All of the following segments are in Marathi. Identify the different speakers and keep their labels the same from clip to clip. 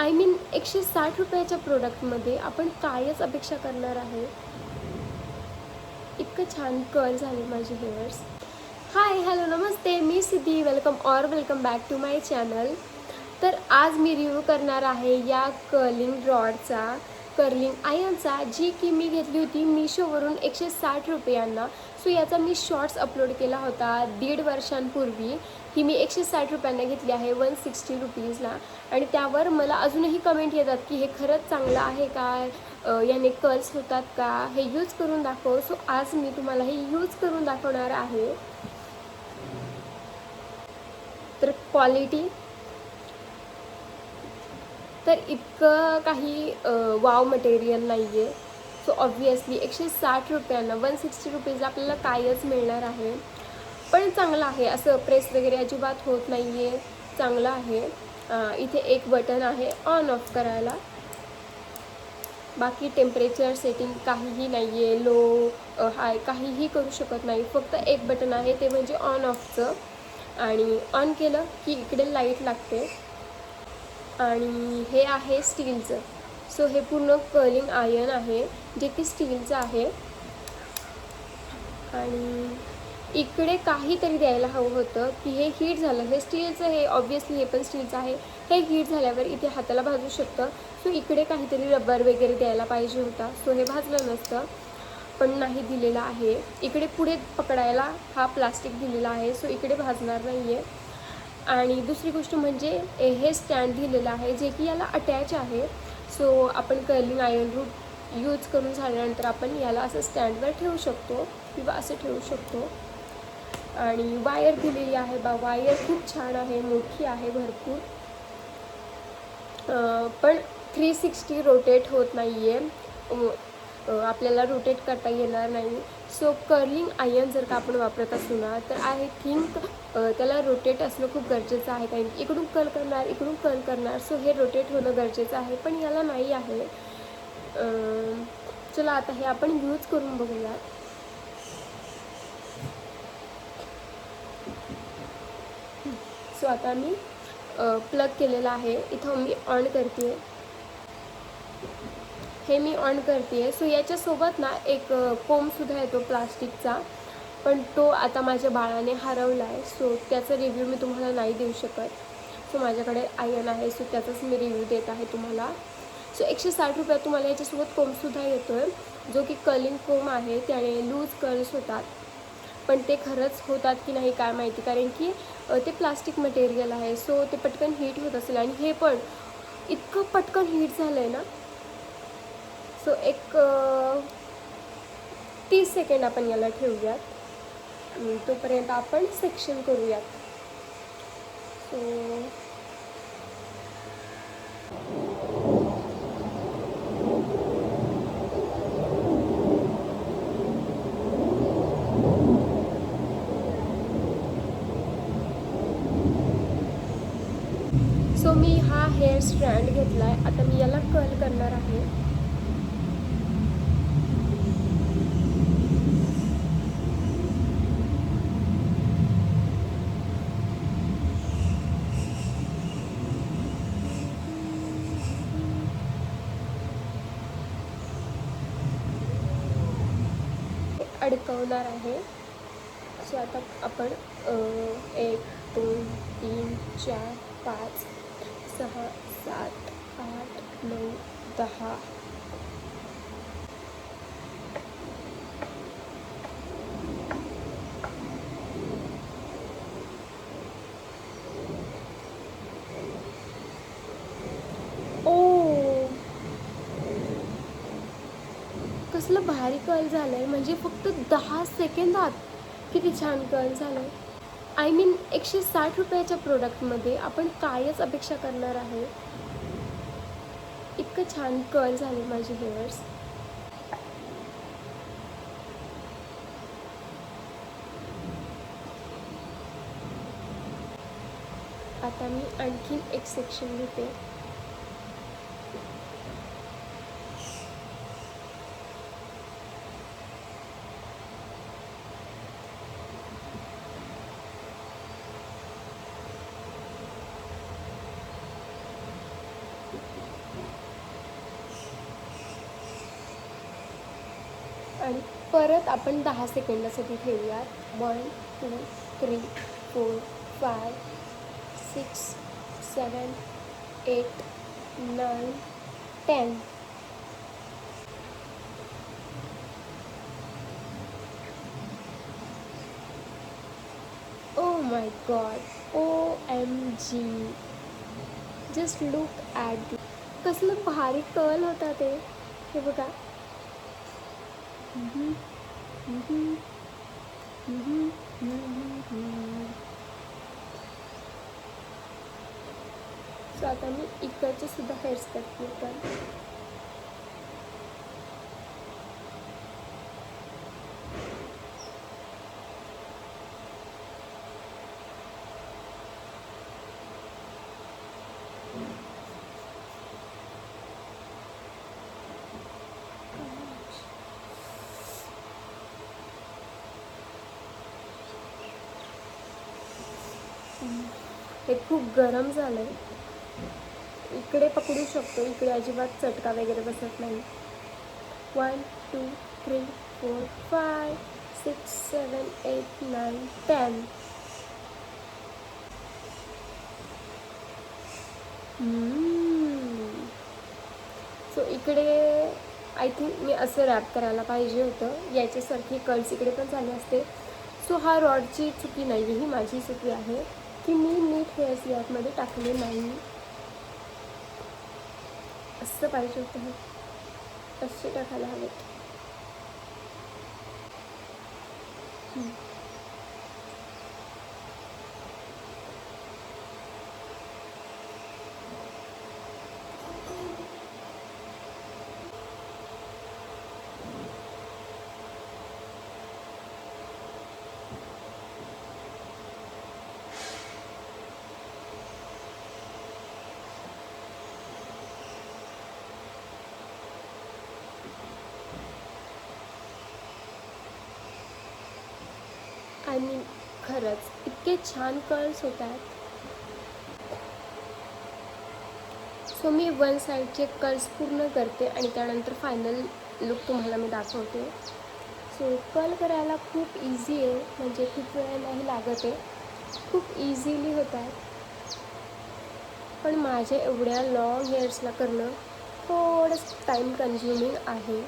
Speaker 1: आय मीन 160 रुपयाच्या प्रोडक्टमध्ये आपण कायच अपेक्षा करणार आहे. इतकं छान कर्ल झाले माझे हेअर्स. हाय हॅलो नमस्ते, मी Siddhi. Welcome back to my channel. तर आज मी रिव्ह्यू करणार आहे या कर्लिंग आयनचा, जी की मी घेतली होती मिशोवरून 160 रुपयांना. सो याचा मी शॉर्ट्स अपलोड केला होता 1.5 वर्षांपूर्वी. ही मी 160 रुपयांना घेतली आहे 160 रुपीजला. आणि त्यावर मला अजूनही कमेंट येतात की हे खरंच चांगलं आहे का, याने कर्ल्स होतात का, हे यूज करून दाखव. सो आज मी तुम्हाला हे यूज करून दाखवणार आहे. तर क्वालिटी तर इतकं काही वाव मटेरियल नाही आहे. सो ऑब्वियसली 160 रुपयांना 160 रुपीजला आपल्याला कायच मिळणार आहे. पण चांगलं आहे, असं प्रेस वगैरे अजिबात होत नाही आहे, चांगलं आहे. इथे एक बटन आहे ऑन ऑफ करायला. बाकी टेम्परेचर सेटिंग काहीही नाही आहे, लो हाय काहीही करू शकत नाही. फक्त एक बटन आहे, ते म्हणजे ऑन ऑफचं. आणि ऑन केलं की इकडे लाईट लागते. आणि हे आहे स्टीलचं. सो हे पूर्ण कर्लिंग आयर्न आहे, जे की स्टीलचं आहे. आणि इकडे काहीतरी द्यायला हवं होतं की हे हीट झालं. हे स्टीलचं, हे ऑब्वियसली हे पण स्टीलचं आहे. हे हीट झाल्यावर इथे हाताला भाजू शकतं. सो इकडे काहीतरी रबर वगैरे द्यायला पाहिजे होता. सो हे भाजलं नसतं, पण नाही दिलेला आहे. इकडे पुढे पकडायला हा प्लास्टिक दिलेला आहे, सो इकडे भाजणार नाही आहे. आणि दुसरी गोष्ट म्हणजे हे स्टँड दिलेलं आहे, जे की याला अटॅच आहे. सो आपण कर्लिंग आयर्न रूट यूज करून झाल्यानंतर आपण याला असं स्टँडवर ठेवू शकतो किंवा असं ठेवू शकतो. आणि वायर दिलेली आहे वायर खूप छान आहे, मोठी आहे भरपूर. पण 360 रोटेट होत नाही आहे, आपल्याला रोटेट करता येणार नाही. सो कर्लिंग आयर्न जर का आपण वापरत असू ना, तर आय थिंक त्याला रोटेट असणं खूप गरजेचं आहे. कारण इकडून कर्ल करणार, इकडून कर्ल करणार, सो हे रोटेट होणं गरजेचं आहे, पण याला नाही आहे. चला आता हे आपण यूज करून बघूया. सो आता मी प्लग केलेला आहे. इथं मी ऑन करते, हे मी ऑन करते. सो याच्यासोबत ना एक कोंबसुद्धा येतो प्लास्टिकचा, पण तो आता माझ्या बाळाने हरवला आहे. सो त्याचा रिव्ह्यू मी तुम्हाला नाही देऊ शकत. सो माझ्याकडे आयर्न आहे, सो त्याचाच मी रिव्ह्यू देत आहे तुम्हाला. सो 160 रुपयात तुम्हाला याच्यासोबत कोंबसुद्धा येतो आहे, जो की कर्लिंग कोंब आहे. त्याने लूज कर्ल्स होतात, पण ते खरंच होतात की नाही काय माहिती, कारण की ते प्लास्टिक मटेरियल आहे. सो ते पटकन हीट होत असेल, आणि हे पण इतकं पटकन हीट झालं आहे ना. सो एक 30 सेकंड आपण याला ठेवूयात, तोपर्यंत आपण सेक्शन करूयात. सो मी हा हेअर स्ट्रँड घेतला आहे. आता मी याला कर्ल करणार आहे. अडकवणार आहे. सो आता आपण 1 2 3 4 5 6 7 8 9 10 ओ, कसलं भारी कर्ल झालं आहे. म्हणजे फक्त 10 सेकंदात किती छान कर्ल झालं आहे. आय मीन 160 रुपयाच्या प्रोडक्टमध्ये आपण कायच अपेक्षा करणार आहे. इतकं छान कर्ल झाले माझे हेअर्स. आता मी आणखीन एक सेक्शन घेते. परत आपण 10 सेकंदासाठी ठेवूयात. 1 2 3 4 5 6 7 8 9 10. Oh my god, OMG, just look at the. कसलं भारी कर्ल होता ते, हे बघा. सो आता मी इकडचे सुद्धा हेअर्स करते पण. हे खूप गरम झालं आहे. इकडे पकडू शकतो, इकडे अजिबात चटका वगैरे बसत नाही. 1 2 3 4 5 6 7 8 9 10. सो इकडे आय थिंक मी असं रॅप करायला पाहिजे होतं. याच्यासारखी कर्ल्स इकडे पण झाले असते. सो हा रॉडची चुकी नाही आहे, ही माझी चुकी आहे की मी नीट हेअर स्लॅबमध्ये टाकले नाही. असं पाहिजे होतं, हे असे टाकायला हवेत. आणि खरंच इतके छान कर्ल्स होतात. सो मी वन साईडचे कर्ल्स पूर्ण करते आणि त्यानंतर फायनल लुक तुम्हाला मी दाखवते. सो कर्ल करायला खूप इझी आहे, म्हणजे खूप वेळ नाही लागत आहे, खूप इझिली होतात. पण माझ्या एवढ्या लॉंग हेअर्सला करणं थोडंसं टाईम कन्झ्युमिंग आहे.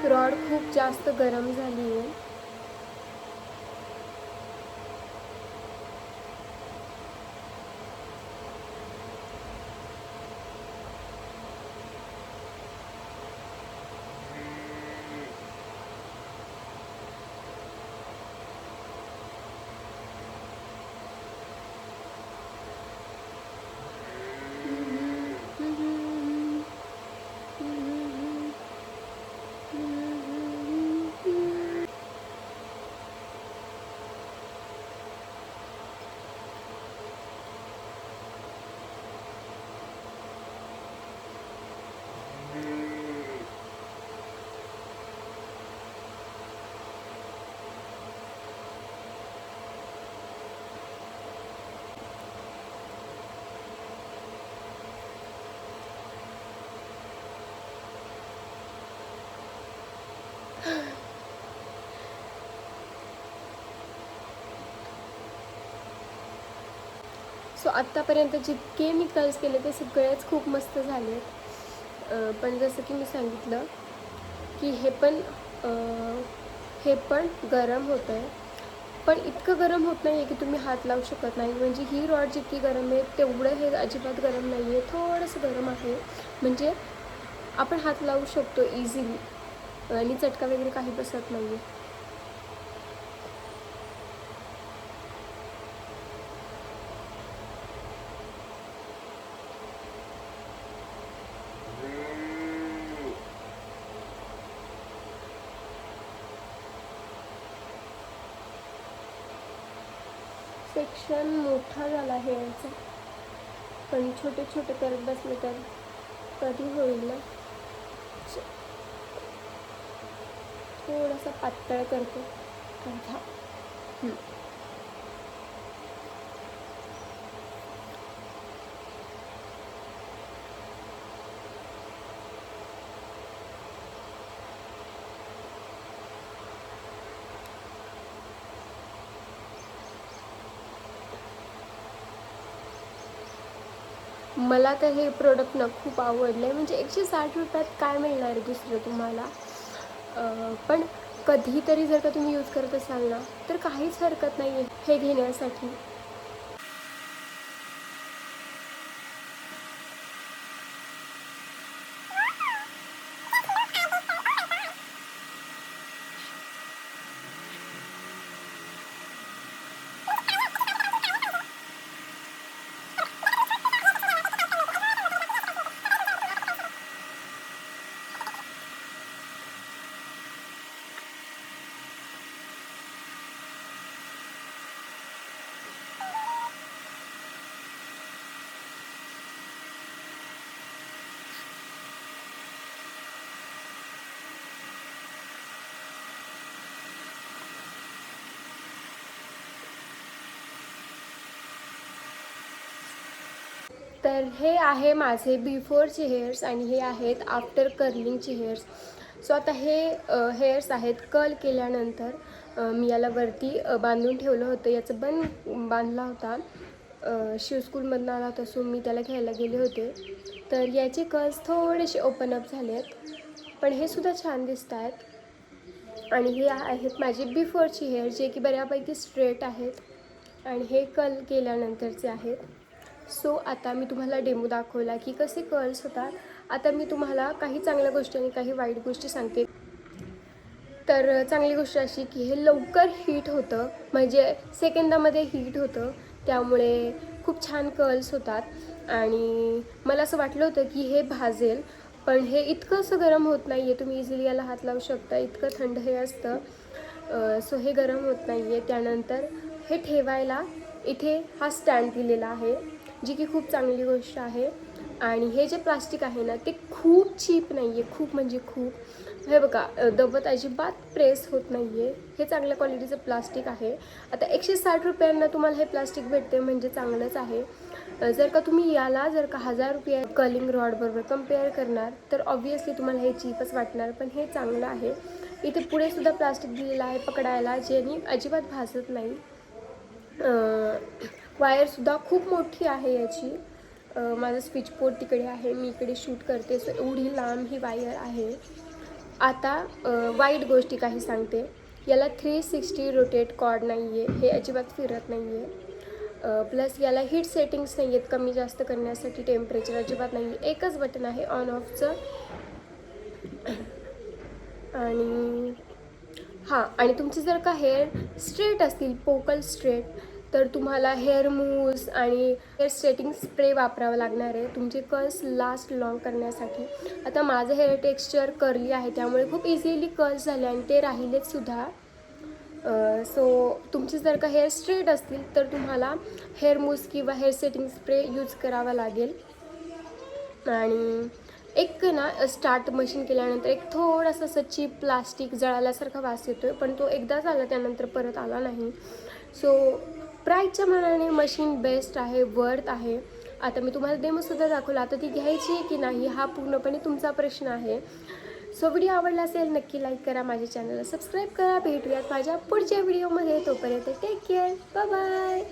Speaker 1: रॉड खूप जास्त गरम झाली आहे. सो आत्तापर्यंत जितके मी कर्ल्स केले ते सगळेच खूप मस्त झाले. पण जसं की मी सांगितलं की हे पण गरम होतं आहे, पण इतकं गरम होत नाही आहे की तुम्ही हात लावू शकत नाही. म्हणजे ही रॉड जितकी गरम आहे तेवढं हे अजिबात गरम नाही आहे, थोडंसं गरम आहे. म्हणजे आपण हात लावू शकतो इझिली आणि चटका वगैरे काही बसत नाही आहे. सेक्शन मोठा झाला हेअरचा, पण छोटे छोटे करत बसले तर कधी होईल ना. थोडासा पातळ करते अर्धा. मला तर हे प्रोडक्ट ना खूप आवडले. म्हणजे 160 रुपयात काय मिळणार आहे दुसरं तुम्हाला. पण कधीतरी जर का तुम्ही यूज करत असाल ना तर काहीच हरकत नाही आहे हे घेण्यासाठी. तर हे आहे माझे बिफोरचे हेअर्स आणि हे आहेत आफ्टर कर्लिंगचे हेअर्स. सो आता हे हेअर्स आहेत कर्ल केल्यानंतर मी याला वरती बांधून ठेवलं होतं. याचं बन बांधला होता. शिवस्कूलमधून आला होता सो मी त्याला घ्यायला गेले होते. तर याचे कर्ल्स थोडेसे ओपन अप झाले आहेत, पण हे सुद्धा छान दिसत आहेत. आणि हे आहेत माझे बिफोरचे हेअर जे की बऱ्यापैकी स्ट्रेट आहेत आणि हे कर्ल केल्यानंतरचे आहेत. सो आता मी तुम्हाला डेमो दाखवला की कसे कर्ल्स होतात. आता मी तुम्हाला काही चांगल्या गोष्टी आणि काही वाईट गोष्टी सांगते. तर चांगली गोष्ट अशी की हे लवकर हीट होतं, म्हणजे सेकंदामध्ये हीट होतं, त्यामुळे खूप छान कर्ल्स होतात. आणि मला असं वाटलं होतं की हे भाजेल, पण हे इतकं असं गरम होत नाही आहे. तुम्ही इझिली याला हात लावू शकता, इतकं थंड हे असतं. सो हे गरम होत नाही आहे. त्यानंतर हे ठेवायला इथे हा स्टँड दिलेला आहे, जी की खूप चांगली गोष्ट आहे. आणि हे जे प्लास्टिक आहे ना ते खूप चीप नाही आहे, खूप म्हणजे खूप. हे बघा, दबत अजिबात प्रेस होत नाही आहे. हे चांगल्या क्वालिटीचं प्लास्टिक आहे. आता 160 रुपयांना तुम्हाला हे प्लास्टिक भेटते म्हणजे चांगलंच आहे. जर का तुम्ही याला जर का 1000 रुपये कर्लिंग रॉडबरोबर कम्पेअर करणार तर ऑब्व्हियसली तुम्हाला हे चीपच वाटणार, पण हे चांगलं आहे. इथे पुढे सुद्धा प्लास्टिक दिलेलं आहे पकडायला, ज्याने अजिबात भाजत नाही. वायरसुद्धा खूप मोठी आहे याची. माझं स्विच बोर्ड तिकडे आहे, मी इकडे शूट करते, सो एवढी लांब ही वायर आहे. आता वाईट गोष्टी काही सांगते. याला 360 रोटेट कॉर्ड नाही आहे, हे अजिबात फिरत नाही आहे. प्लस याला हीट सेटिंग्स नाही आहेत कमी जास्त करण्यासाठी, टेम्परेचर अजिबात नाही आहे. एकच बटन आहे ऑन ऑफचं. आणि हां, आणि तुमचे जर का हेअर स्ट्रेट असतील, पोकल स्ट्रेट, तर तुम्हाला हेअर मूव्स आणि हेअर स्ट्रेटिंग स्प्रे वापरावा लागणार आहे तुमचे कर्ल्स लास्ट लॉंग करण्यासाठी. आता माझं हेअर टेक्स्चर कर्ली आहे, त्यामुळे खूप इझिली कर्ल्स झाले आणि ते राहिलेत सुद्धा. सो तुमचे जर का हेअर स्ट्रेट असतील तर तुम्हाला हेअर मूव्स किंवा हेअर सेटिंग स्प्रे यूज करावा लागेल. आणि एक ना स्टार्ट मशीन केल्यानंतर एक थोडासा असं चीप प्लास्टिक जळाल्यासारखा वास येतो आहे, पण तो एकदाच आला त्यानंतर परत आला नाही. सो प्राईसच्या मनाने मशीन बेस्ट आहे, वर्थ आहे. आता मी तुम्हाला डेमोसुद्धा दाखवला. आता ती घ्यायची की नाही हा पूर्णपणे तुमचा प्रश्न आहे. सो व्हिडिओ आवडला असेल नक्की लाईक करा, माझ्या चॅनलला सबस्क्राईब करा. भेटूयात माझ्या पुढच्या व्हिडिओमध्ये. तोपर्यंत टेक केअर, बाय बाय.